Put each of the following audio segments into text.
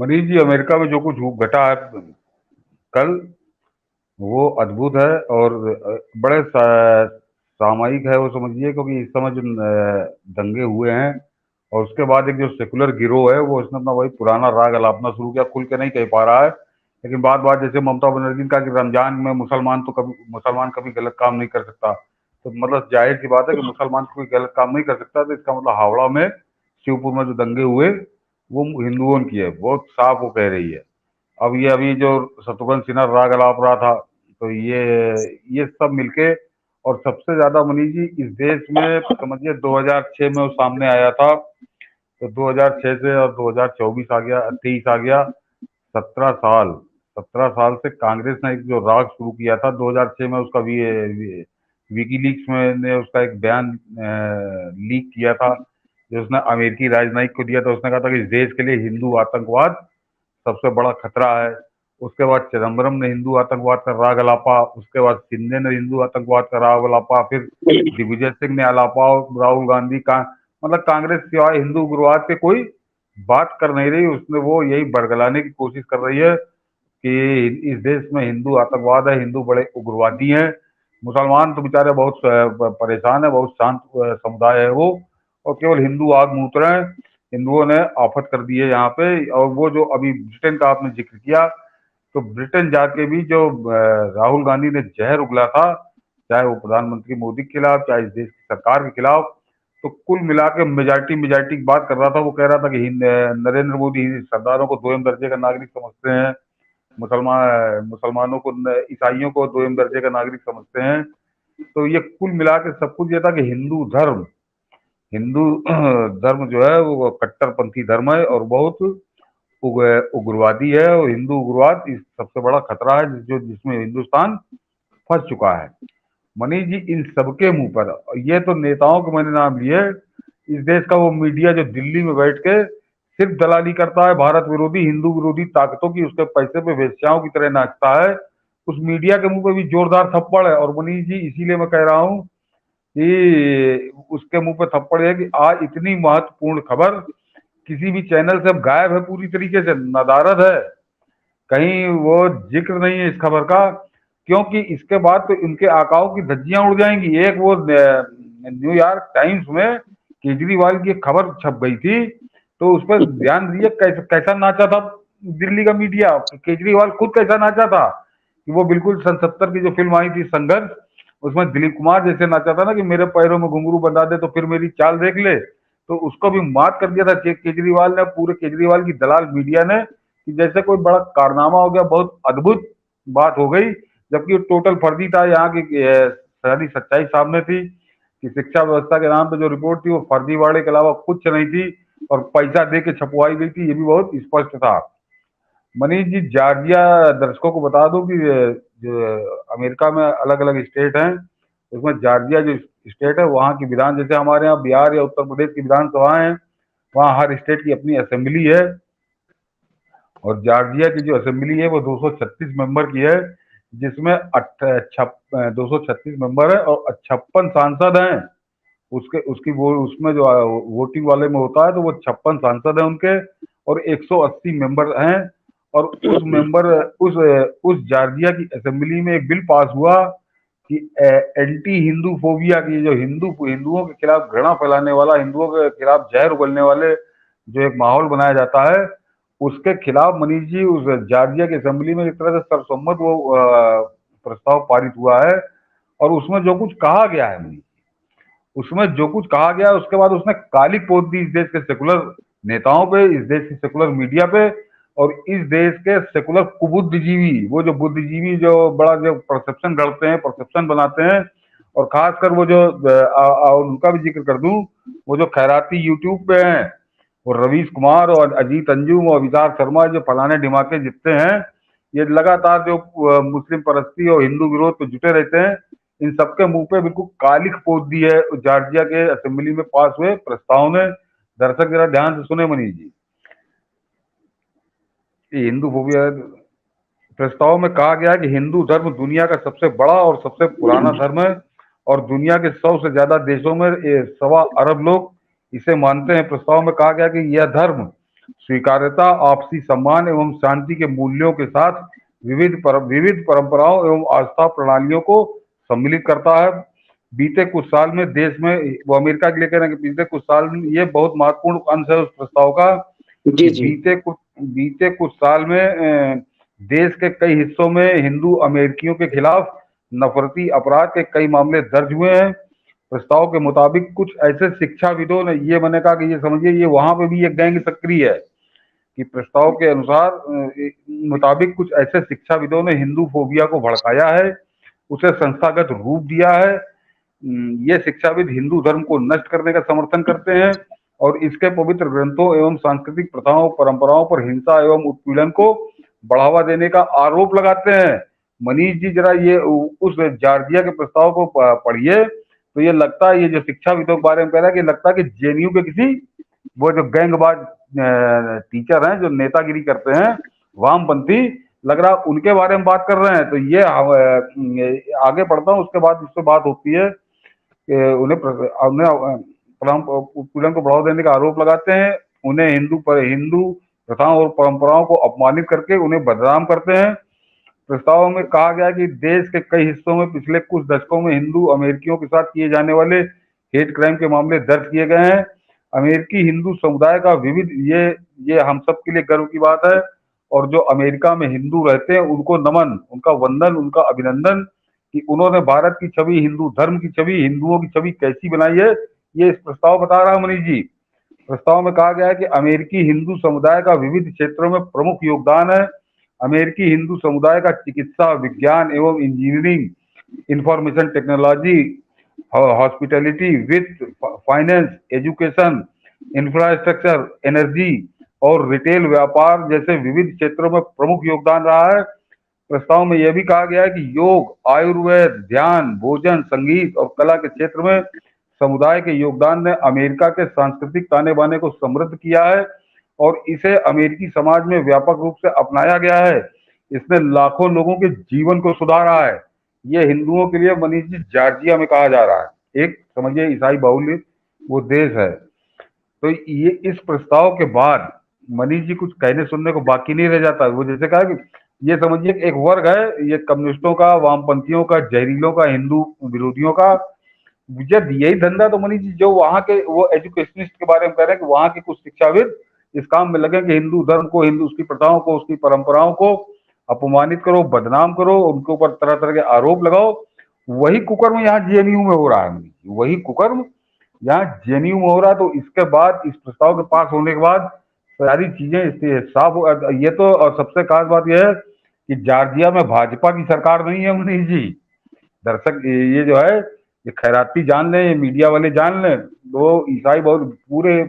Manish ji, America में जो कुछ घटा है कल, वो अद्भुत है। और बड़े सामयिक है वो, समझिए, क्योंकि इस समय जो दंगे हुए हैं, और उसके बाद एक जो सेकुलर गिरोह है वो उसने अपना वही पुराना राग अलापना शुरू किया। खुल के नहीं कह पा रहा है, लेकिन बात बात जैसे ममता बनर्जी ने कहा कि रमजान में मुसलमान कभी गलत काम नहीं कर सकता, तो मतलब जाहिर सी बात है कि मुसलमान कोई गलत काम नहीं कर सकता। तो इसका मतलब हावड़ा में, शिवपुर में जो दंगे हुए वो हिंदुओं की है, बहुत साफ वो कह रही है। अब ये अभी जो शत्रुघ्न सिन्हा राग अलाप रहा था, तो ये सब मिलके, और सबसे ज्यादा मनीष जी इस देश में समझिए 2006 में वो सामने आया था। तो 2006 से और 2024 आ गया, 23 आ गया, 17 साल। 17 साल से कांग्रेस ने एक जो राग शुरू किया था 2006 में, उसका भी विकीलीक्स में ने उसका एक बयान लीक किया था, जो उसने अमेरिकी राजनयिक को दिया था। उसने कहा था कि इस देश के लिए हिंदू आतंकवाद सबसे बड़ा खतरा है। उसके बाद चिदम्बरम ने हिंदू आतंकवाद का राग अलापा, उसके बाद शिंदे ने हिंदू आतंकवाद का राग अलापा, फिर दिग्विजय सिंह ने अलापा, राहुल गांधी का, मतलब कांग्रेस सिवाय हिंदू उग्रवाद के कोई बात कर नहीं रही। उसने वो यही बरगलाने की कोशिश कर रही है कि इस देश में हिंदू आतंकवाद है, हिंदू बड़े उग्रवादी हैं। मुसलमान तो बेचारे बहुत परेशान है, बहुत शांत समुदाय है वो, और केवल हिंदू आग मूत रहे हैं। हिंदुओं ने आफत कर दी है यहाँ पे। और वो जो अभी ब्रिटेन का आपने जिक्र किया, तो ब्रिटेन जाके भी जो राहुल गांधी ने जहर उगला था, चाहे वो प्रधानमंत्री मोदी के खिलाफ, चाहे इस देश की सरकार के खिलाफ, तो कुल मिला के मेजॉरिटी मेजॉरिटी की बात कर रहा था। वो कह रहा था कि नरेंद्र मोदी सरदारों को दोयम दर्जे का नागरिक समझते हैं, मुसलमानों को, ईसाइयों को दोयम दर्जे का नागरिक समझते हैं। तो ये कुल मिला के सब कुछ ये था कि हिंदू धर्म जो है वो कट्टरपंथी धर्म है, और बहुत उग्रवादी है। और हिंदू उग्रवाद इस सबसे बड़ा खतरा है जिसमें हिंदुस्तान फंस चुका है। मनीष जी, इन सबके मुंह पर, ये तो नेताओं के मैंने नाम लिए, इस देश का वो मीडिया जो दिल्ली में बैठ के सिर्फ दलाली करता है भारत विरोधी, हिंदू विरोधी ताकतों की, उसके पैसे पे वेश्याओं की तरह नाचता है, उस मीडिया के मुंह पे भी जोरदार थप्पड़ है। और मनीष जी, इसीलिए मैं कह रहा हूँ कि उसके मुंह पे थप्पड़ है कि आज इतनी महत्वपूर्ण खबर किसी भी चैनल से अब गायब है, पूरी तरीके से नदारद है, कहीं वो जिक्र नहीं है इस खबर का। क्योंकि इसके बाद तो इनके आकाओं की धज्जियां उड़ जाएंगी। एक वो न्यूयॉर्क टाइम्स में केजरीवाल की एक खबर छप गई थी, तो उस पर ध्यान दीजिए कैसा कैसा नाचा था दिल्ली का मीडिया, केजरीवाल खुद कैसा नाचा था, कि वो बिल्कुल सन 70 की जो फिल्म आई थी संघर्ष, उसमें दिलीप कुमार जैसे नाचा था ना, कि मेरे पैरों में घुंघरू बंधा दे तो फिर मेरी चाल देख ले। तो उसको भी मात कर दिया था केजरीवाल ने, पूरे केजरीवाल की दलाल मीडिया ने, कि जैसे कोई बड़ा कारनामा हो गया, बहुत अद्भुत बात हो गई, जबकि टोटल फर्जी था। यहाँ की सारी सच्चाई सामने थी कि शिक्षा व्यवस्था के नाम पे जो रिपोर्ट थी वो फर्जीवाड़े के अलावा कुछ नहीं थी, और पैसा दे के छपवाई गई थी, ये भी बहुत स्पष्ट था। मनीष जी, जॉर्जिया, दर्शकों को बता दूं कि जो अमेरिका में अलग अलग स्टेट हैं, उसमें जॉर्जिया जो स्टेट है, वहाँ की विधान, जैसे हमारे यहाँ बिहार या उत्तर प्रदेश की विधानसभाएं हैं, वहाँ हर स्टेट की अपनी असेंबली है। और जॉर्जिया की जो असेंबली है वो 236 मेंबर की है, जिसमें 236 मेंबर है और 56 सांसद हैं। उसके उसकी वो उसमें जो वोटिंग वाले में होता है, तो वो 56 सांसद हैं उनके, और 180 मेंबर हैं। और उस मेंबर उस जॉर्जिया की असेंबली में एक बिल पास हुआ कि एंटी हिंदू फोबिया की, जो हिंदुओं के खिलाफ घृणा फैलाने वाला, हिंदुओं के खिलाफ जहर उगलने वाले जो एक माहौल बनाया जाता है, उसके खिलाफ मनीष जी उस जॉर्जिया की असेंबली में एक तरह से सर्वसम्मत वो प्रस्ताव पारित हुआ है। और उसमें जो कुछ कहा गया है मनीष, उसमें जो कुछ कहा गया है, उसके बाद उसने काली पोत दी इस देश के सेकुलर नेताओं पे, इस देश की सेकुलर मीडिया पे, और इस देश के सेकुलर कुबुद्धिजीवी, वो जो बुद्धिजीवी जो बड़ा जो परसेप्शन गढ़ते हैं, परसेप्शन बनाते हैं। और खासकर वो जो उनका भी जिक्र कर दूं, वो जो खैराती यूट्यूब पे हैं, वो रवीश कुमार और अजीत अंजुम और विशाल शर्मा, जो फलाने ढिमाके जितने हैं, ये लगातार जो मुस्लिम परस्ती और हिंदू विरोध पे जुटे रहते हैं, इन सबके मुंह पे बिल्कुल कालिख पोत दी है जॉर्जिया के असेंबली में पास हुए प्रस्ताव ने। दर्शक जरा ध्यान से सुने मनीष जी, हिंदू फोबिया प्रस्ताव में कहा गया कि हिंदू धर्म दुनिया का सबसे बड़ा और सबसे पुराना धर्म है, और दुनिया के 100 से ज्यादा देशों में 1.25 अरब लोग इसे मानते हैं। प्रस्ताव में कहा गया कि यह धर्म स्वीकार्यता, आपसी सम्मान एवं शांति के मूल्यों के साथ विविध परंपराओं एवं आस्था प्रणालियों को सम्मिलित करता है। बीते कुछ साल में देश में, वो अमेरिका के लिए कह रहे हैं कि बीते कुछ साल में, ये बहुत महत्वपूर्ण अंश है उस प्रस्ताव का, जी कि जी। बीते कुछ साल में देश के कई हिस्सों में हिंदू अमेरिकियों के खिलाफ नफरती अपराध के कई मामले दर्ज हुए हैं। प्रस्ताव के मुताबिक कुछ ऐसे शिक्षाविदों ने, ये मैंने कहा कि ये समझिए ये वहां पे भी एक गैंग सक्रिय है, कि प्रस्ताव के अनुसार मुताबिक कुछ ऐसे शिक्षाविदों ने हिंदू फोबिया को भड़काया है, उसे संस्थागत रूप दिया है। ये शिक्षाविद हिंदू धर्म को नष्ट करने का समर्थन करते हैं और इसके पवित्र ग्रंथों एवं सांस्कृतिक प्रथाओं परंपराओं पर हिंसा एवं उत्पीड़न को बढ़ावा देने का आरोप लगाते हैं। मनीष जी, जरा ये उस जॉर्जिया के प्रस्ताव को पढ़िए, तो ये लगता है, ये जो शिक्षाविदों के बारे में कह रहा है, कि लगता है कि जेएनयू के किसी, वो जो गैंगबाज टीचर हैं जो नेतागिरी करते हैं, वामपंथी, लग रहा उनके बारे में बात कर रहे हैं। तो ये आगे पढ़ता हूँ, उसके बाद इससे बात होती है कि उन्हें उत्पीड़न को बढ़ावा देने का आरोप लगाते हैं, उन्हें हिंदू प्रथाओं और परंपराओं को अपमानित करके उन्हें बदनाम करते हैं। प्रस्ताव में कहा गया कि देश के कई हिस्सों में पिछले कुछ दशकों में हिंदू अमेरिकियों के साथ किए जाने वाले हेट क्राइम के मामले दर्ज किए गए हैं। अमेरिकी हिंदू समुदाय का विविध, ये हम सब के लिए गर्व की बात है, और जो अमेरिका में हिंदू रहते हैं उनको नमन, उनका वंदन, उनका अभिनंदन, कि उन्होंने भारत की छवि, हिंदू धर्म की छवि, हिंदुओं की छवि कैसी बनाई है, ये इस प्रस्ताव बता रहा है मनीष जी। प्रस्ताव में कहा गया है कि अमेरिकी हिंदू समुदाय का विविध क्षेत्रों में प्रमुख योगदान है। अमेरिकी हिंदू समुदाय का चिकित्सा, विज्ञान एवं इंजीनियरिंग, इंफॉर्मेशन टेक्नोलॉजी, हॉस्पिटैलिटी, वित्त, फाइनेंस, एजुकेशन, इंफ्रास्ट्रक्चर, एनर्जी और रिटेल व्यापार जैसे विविध क्षेत्रों में प्रमुख योगदान रहा है। प्रस्ताव में यह भी कहा गया है कि योग, आयुर्वेद, ध्यान, भोजन, संगीत और कला के क्षेत्र में समुदाय के योगदान ने अमेरिका के सांस्कृतिक ताने बाने को समृद्ध किया है और इसे अमेरिकी समाज में व्यापक रूप से अपनाया गया है। इसने लाखों लोगों के जीवन को सुधारा है। ये हिंदुओं के लिए, मनीष जी, जॉर्जिया में कहा जा रहा है, एक समझिए ईसाई बाहुल्य वो देश है। तो ये इस प्रस्ताव के बाद मनीष जी कुछ कहने सुनने को बाकी नहीं रह जाता। वो जैसे कहा कि ये समझिए एक वर्ग है, ये कम्युनिस्टों का, वामपंथियों का, जहरीलों का, हिंदू विरोधियों का, जब यही धंधा, तो मनीष जी जो वहाँ के वो एजुकेशनिस्ट के बारे में कह रहे हैं कि वहाँ के कुछ शिक्षाविद इस काम में लगे कि हिंदू धर्म को, हिंदू उसकी प्रथाओं को, उसकी परंपराओं को अपमानित करो, बदनाम करो, उनके ऊपर तरह तरह के आरोप लगाओ। वही कुकर्म यहाँ जेएनयू में हो रहा है मनीष जी, वही कुकर्म यहाँ जेएनयू में हो रहा है। तो इसके बाद, इस प्रस्ताव के पास होने के बाद सारी चीजें साफ। ये तो, और सबसे खास बात यह है कि जॉर्जिया में भाजपा की सरकार नहीं है मनीष जी। दर्शक ये जो है, ये खैराती जान लें, ये मीडिया वाले जान लें, तो ईसाई बहुत पूरे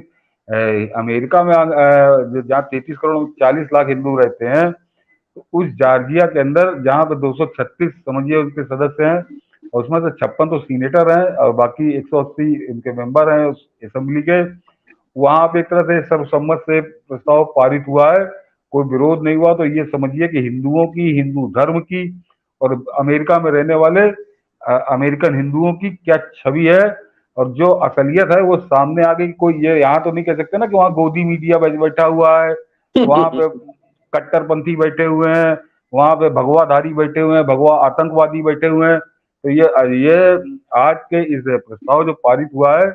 अमेरिका में जहाँ 33 करोड़ 40 लाख हिंदू रहते हैं, तो उस जॉर्जिया के अंदर जहाँ पे 236 समझिए उनके सदस्य हैं, और उसमें से 56 तो सीनेटर हैं और बाकी 180 इनके मेंबर हैं उस असेंबली के। वहां पे एक तरह से सर्वसम्मत से प्रस्ताव पारित हुआ है, कोई विरोध नहीं हुआ। तो ये समझिए कि हिंदुओं की, हिंदू धर्म की और अमेरिका में रहने वाले अमेरिकन हिंदुओं की क्या छवि है और जो असलियत है वो सामने आ गई। कोई ये यहाँ तो नहीं कह सकते ना कि वहाँ गोदी मीडिया बैठा हुआ है, वहां पे कट्टरपंथी बैठे हुए हैं, वहां पे भगवाधारी बैठे हुए हैं, भगवा आतंकवादी बैठे हुए हैं। तो ये आज के इस प्रस्ताव जो पारित हुआ है,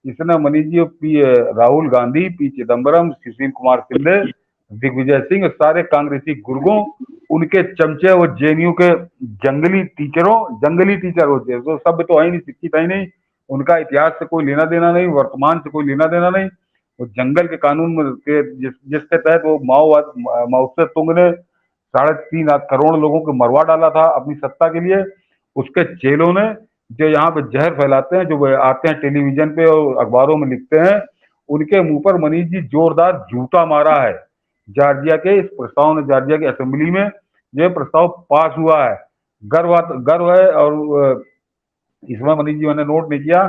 इसने मनीष जी राहुल गांधी, पी चिदम्बरम, सुशील कुमार शिंदे, दिग्विजय सिंह, सारे कांग्रेसी गुर्गों, उनके चमचे, वो जेएनयू के जंगली टीचर होते हैं, तो सब तो है ही नहीं, शिक्षित है नहीं, उनका इतिहास से कोई लेना देना नहीं, वर्तमान से कोई लेना देना नहीं। वो जंगल के कानून में जिसके तहत वो माओ से तुंग ने 3.5 करोड़ लोगों को मरवा डाला था अपनी सत्ता के लिए, उसके चेलों ने, जो यहाँ पे जहर फैलाते हैं, जो आते हैं टेलीविजन पे और अखबारों में लिखते हैं, उनके मुंह पर मनीष जी जोरदार जूता मारा है। जॉर्जिया के इस प्रस्ताव ने, जॉर्जिया की असेंबली में यह प्रस्ताव पास हुआ है। गर्व है। और इसमें मनीष जी मैंने नोट नहीं किया,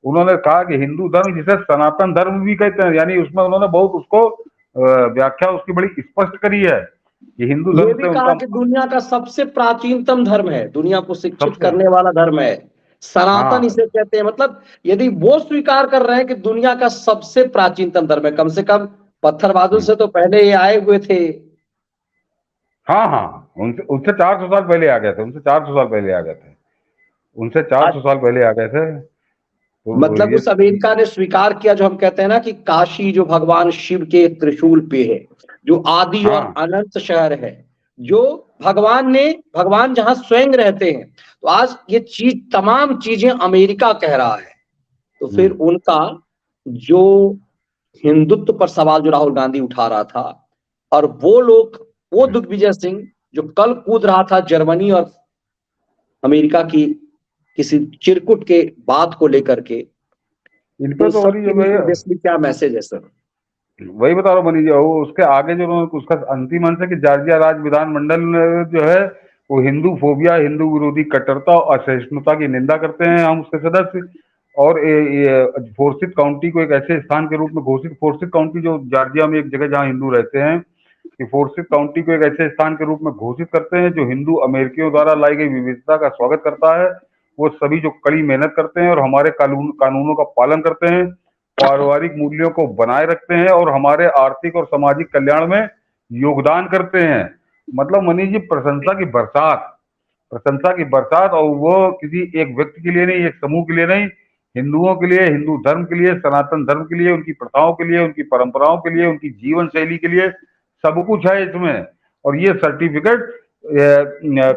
उन्होंने कहा कि हिंदू धर्म, जिसे सनातन धर्म भी कहते हैं, यानी उसमें उन्होंने बहुत उसको व्याख्या उसकी बड़ी स्पष्ट करी है कि हिंदू ये धर्म भी से कहा उनका कि दुनिया का सबसे प्राचीनतम धर्म है, दुनिया को शिक्षित सबसे, करने वाला धर्म है, सनातन हाँ इसे कहते हैं। मतलब यदि वो स्वीकार कर रहे हैं कि दुनिया का सबसे प्राचीनतम धर्म है, कम से कम पत्थर बहादुर से तो पहले ये आए हुए थे। हाँ हाँ, उनसे उनसे 400 साल पहले आ गए थे, उनसे 400 साल पहले आ गए थे, उनसे 400 साल पहले आ गए थे। तो मतलब ये उस अमेरिका ने स्वीकार किया, जो हम कहते हैं ना कि काशी जो भगवान शिव के त्रिशूल पे है, जो आदि और हाँ अनंत शहर है, जो भगवान जहां स्वयं रहते हैं, तो आज ये चीज तमाम चीजें अमेरिका कह रहा है। तो फिर हम्म, उनका जो हिंदुत्व पर सवाल जो राहुल गांधी उठा रहा था, और वो लोग, वो दिग्विजय सिंह जो कल कूद रहा था जर्मनी और अमेरिका की किसी चिरकुट के बात को लेकर के, इन पे इन तो सब मनीष के जी लिए भैया, बेसिकली क्या मैसेज है सर? वही बता रहा हूँ मनीष जी, वो उसके आगे जो उन्होंने उसका अंतिम अंश है कि जॉर्जिया राज्य विधानमंडल जो है वो हिंदू फोबिया, हिंदू विरोधी कट्टरता और असहिष्णुता की निंदा करते हैं हम उसके सदस्य। और फोर्सिथ काउंटी को एक ऐसे स्थान के रूप में घोषित, फोर्सिथ काउंटी जो जॉर्जिया में एक जगह जहाँ हिंदू रहते हैं, कि फोर्सिथ काउंटी को एक ऐसे स्थान के रूप में घोषित करते हैं जो हिंदू अमेरिकियों द्वारा लाई गई विविधता का स्वागत करता है। वो सभी जो कड़ी मेहनत करते हैं और हमारे कानूनों का पालन करते हैं, पारिवारिक मूल्यों को बनाए रखते हैं और हमारे आर्थिक और सामाजिक कल्याण में योगदान करते हैं। मतलब मनीष जी, प्रशंसा की बरसात, प्रशंसा की बरसात, और वो किसी एक व्यक्ति के लिए नहीं, एक समूह के लिए नहीं, हिंदुओं के लिए, हिंदू धर्म के लिए, सनातन धर्म के लिए, उनकी प्रथाओं के लिए, उनकी परंपराओं के लिए, उनकी जीवन शैली के लिए, सब कुछ है इसमें। और ये सर्टिफिकेट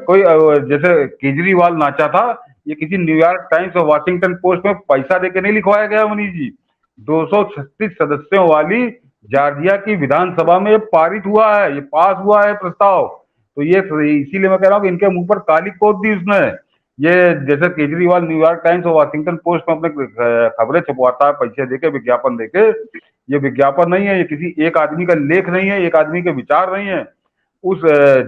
कोई जैसे केजरीवाल नाचा था, ये किसी न्यूयॉर्क टाइम्स और वाशिंगटन पोस्ट में पैसा देके नहीं लिखवाया गया मनीष जी। 236 सदस्यों वाली जॉर्जिया की विधानसभा में ये पारित हुआ है, ये पास हुआ है प्रस्ताव। तो ये इसीलिए मैं कह रहा हूँ कि इनके मुंह पर काली पोत दी उसने। ये जैसे केजरीवाल न्यूयॉर्क टाइम्स और वाशिंगटन पोस्ट में अपने खबरें छपवाता है पैसे देके, विज्ञापन देके, ये विज्ञापन नहीं है, ये किसी एक आदमी का लेख नहीं है, एक आदमी के विचार नहीं है। उस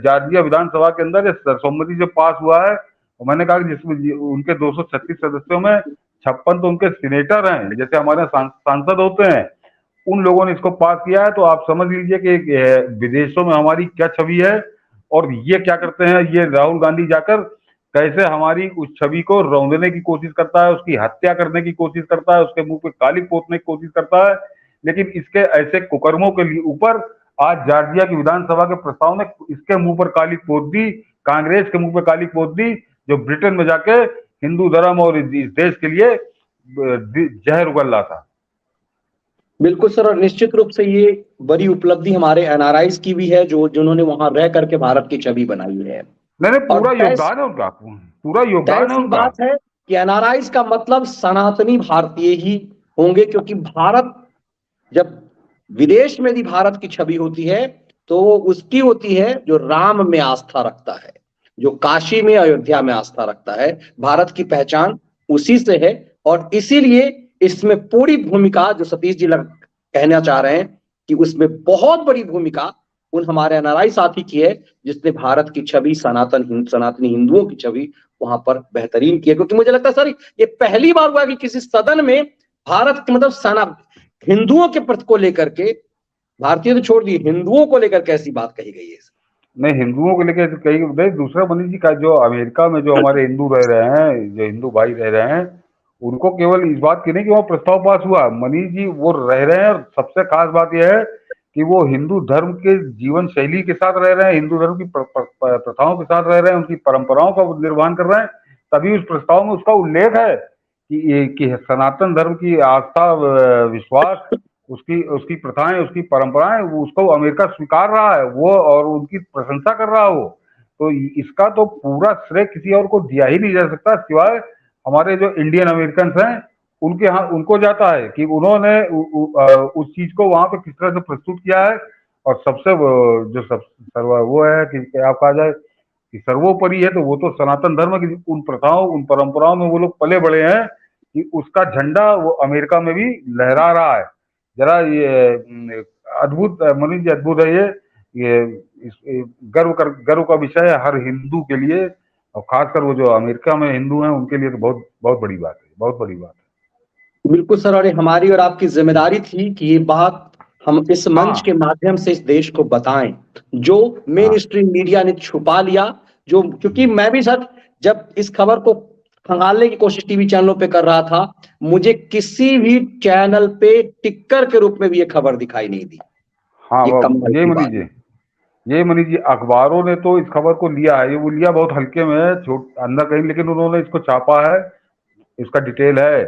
जॉर्जिया विधानसभा के अंदर ये सर्वसम्मति से पास हुआ है। और मैंने कहा कि जिसमें उनके 236 सदस्यों में 56 तो उनके सीनेटर हैं, जैसे हमारे सांसद होते हैं, उन लोगों ने इसको पास किया है। तो आप समझ लीजिए कि विदेशों में हमारी क्या छवि है, और ये क्या करते हैं, ये राहुल गांधी जाकर कैसे हमारी उस छवि को रौंदने की कोशिश करता है, उसकी हत्या करने की कोशिश करता है, उसके मुंह पे काली पोतने की कोशिश करता है। लेकिन इसके ऐसे कुकर्मों के लिए ऊपर आज जॉर्जिया की विधानसभा के प्रस्ताव ने इसके मुंह पर काली पोत दी, कांग्रेस के मुंह पर काली पोत दी, जो ब्रिटेन में जाके हिंदू धर्म और इस देश के लिए जहर उगल रहा था। बिल्कुल सर, और निश्चित रूप से ये बड़ी उपलब्धि हमारे एनआरआईज की भी है, जो जिन्होंने वहां रह करके भारत की छवि बनाई है। नहीं नहीं, और पूरा योगदान है उनका, पूरा तय योगदान है सी उनका। बात है कि एनआरआईज का मतलब सनातनी भारतीय ही होंगे, क्योंकि भारत जब विदेश में भी भारत की छवि होती है, तो वो उसकी होती है जो राम में आस्था रखता है, जो काशी में, अयोध्या में आस्था रखता है। भारत की पहचान उसी से है। और इसीलिए इसमें पूरी भूमिका जो सतीश जी कहना चाह रहे हैं, कि उसमें बहुत बड़ी भूमिका उन हमारे एनआरआई साथी की है, जिसने भारत की छवि, सनातनी हिंदुओं की छवि वहां पर बेहतरीन की है। क्योंकि मुझे लगता है सर, ये पहली बार हुआ कि किसी सदन में भारत के मतलब हिंदुओं के प्रति को लेकर के, भारतीय तो छोड़ दिए, हिंदुओं को लेकर कैसी बात कही गई है? नहीं, हिंदुओं को लेकर कई नहीं, दूसरा मनीष जी का जो अमेरिका में जो हमारे हिंदू रह रहे हैं, जो हिंदू भाई रह रहे हैं, उनको केवल इस बात की नहीं कि वहाँ प्रस्ताव पास हुआ मनीष जी, वो रह रहे हैं। और सबसे खास बात यह है कि वो हिंदू धर्म के जीवन शैली के साथ रह रहे हैं, हिंदू धर्म की प्रथाओं के साथ रह रहे हैं, उनकी परंपराओं का निर्वहन कर रहे हैं। तभी उस प्रस्ताव में उसका उल्लेख है कि सनातन धर्म की आस्था, विश्वास, उसकी उसकी प्रथाएं, उसकी परंपराएं, वो उसको अमेरिका स्वीकार रहा है वो, और उनकी प्रशंसा कर रहा है वो। तो इसका तो पूरा श्रेय किसी और को दिया ही नहीं जा सकता सिवाय हमारे जो इंडियन अमेरिकन हैं उनके यहाँ, उनको जाता है कि उन्होंने उस चीज को वहां पे किस तरह से प्रस्तुत किया है। और सबसे जो वो है कि क्या कहा जाए कि सर्वोपरि है, तो वो तो सनातन धर्म की उन प्रथाओं, उन परंपराओं में वो लोग पले बड़े हैं कि उसका झंडा वो अमेरिका में भी लहरा रहा है। जरा ये अद्भुत मनीष जी, अद्भुत है ये गर्व का विषय है हर हिंदू के लिए, और खासकर वो जो अमेरिका में हिंदू हैं उनके लिए तो बहुत बहुत बड़ी बात है, बहुत बड़ी बात है। बिल्कुल सर, और ये हमारी और आपकी जिम्मेदारी थी कि ये बात हम इस मंच के हाँ माध्यम से इस देश को बताएं, जो मेन हाँ स्ट्रीम मीडिया ने छुपा लिया। जो, क्योंकि मैं भी सर जब इस खबर को खंगालने की कोशिश टीवी चैनलों पे कर रहा था, मुझे किसी भी चैनल पे टिक्कर के रूप में भी ये खबर दिखाई नहीं दी। हाँ, ये वो कमाल यही की मनीष बात जी, यही मनीष जी, अखबारों ने तो इस खबर को लिया है, ये वो लिया बहुत हल्के में, छोट अंदर कहीं, लेकिन उन्होंने इसको छापा है, इसका डिटेल है।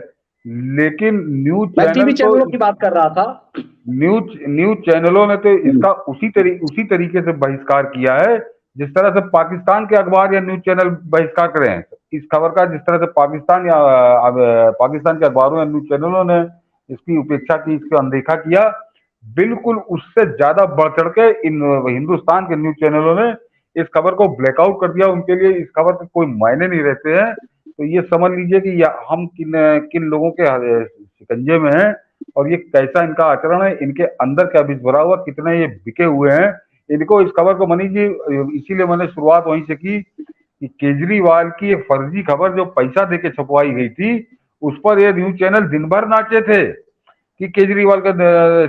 लेकिन न्यूज मैं चैनल टीवी तो चैनलों की बात कर रहा था। न्यूज न्यूज चैनलों ने तो हम्म। इसका उसी तरीके से बहिष्कार किया है, जिस तरह से पाकिस्तान के अखबार या न्यूज चैनल बहिष्कार करे हैं इस खबर का, जिस तरह से पाकिस्तान के अखबारों या न्यूज चैनलों ने इसकी उपेक्षा की, इसको अनदेखा किया, बिल्कुल उससे ज्यादा बढ़ चढ़ के इन हिंदुस्तान के न्यूज चैनलों ने इस खबर को ब्लैकआउट कर दिया। उनके लिए इस खबर के कोई मायने नहीं रहते हैं। तो ये समझ लीजिए कि हम किन किन लोगों के शिकंजे में हैं, और ये कैसा इनका आचरण है, इनके अंदर क्या बीज भरा हुआ, कितने ये बिके हुए हैं। इनको इस खबर को मनीष जी, इसीलिए मैंने शुरुआत वहीं से की कि केजरीवाल की एक फर्जी खबर जो पैसा देके छपवाई गई थी, उस पर ये न्यूज चैनल दिन भर नाचे थे कि केजरीवाल का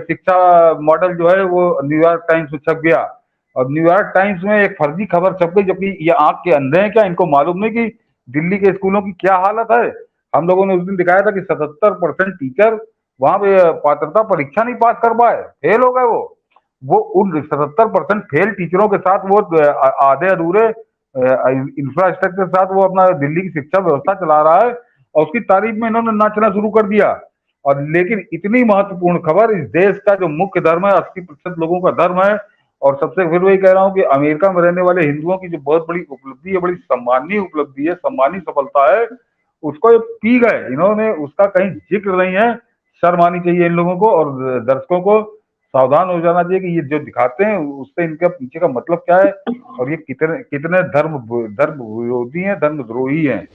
शिक्षा मॉडल जो है वो न्यूयॉर्क टाइम्स में छप गया, और न्यूयॉर्क टाइम्स में एक फर्जी खबर छप गई, जबकि ये आंख के अंधे हैं क्या, इनको मालूम नहीं कि दिल्ली के स्कूलों की क्या हालत है। हम लोगों ने उस दिन दिखाया था कि 77% टीचर वहां पे पात्रता परीक्षा नहीं पास कर पाए, फेल हो गए। वो उन 77% फेल टीचरों के साथ वो आधे अधूरे इंफ्रास्ट्रक्चर के साथ वो अपना दिल्ली की शिक्षा व्यवस्था चला रहा है, और उसकी तारीफ में इन्होंने नाचना शुरू कर दिया। और लेकिन इतनी महत्वपूर्ण खबर, इस देश का जो मुख्य धर्म है, 80% लोगों का धर्म है, और सबसे फिर वही कह रहा हूँ कि अमेरिका में रहने वाले हिंदुओं की जो बहुत बड़ी उपलब्धि है, बड़ी सम्माननीय उपलब्धि है, सम्माननीय सफलता है, उसको ये पी गए इन्होंने, उसका कहीं जिक्र नहीं है। शर्म आनी चाहिए इन लोगों को, और दर्शकों को सावधान हो जाना चाहिए कि ये जो दिखाते हैं उससे इनके पीछे का मतलब क्या है, और ये कितने कितने धर्म धर्म विरोधी हैं, धर्मद्रोही हैं।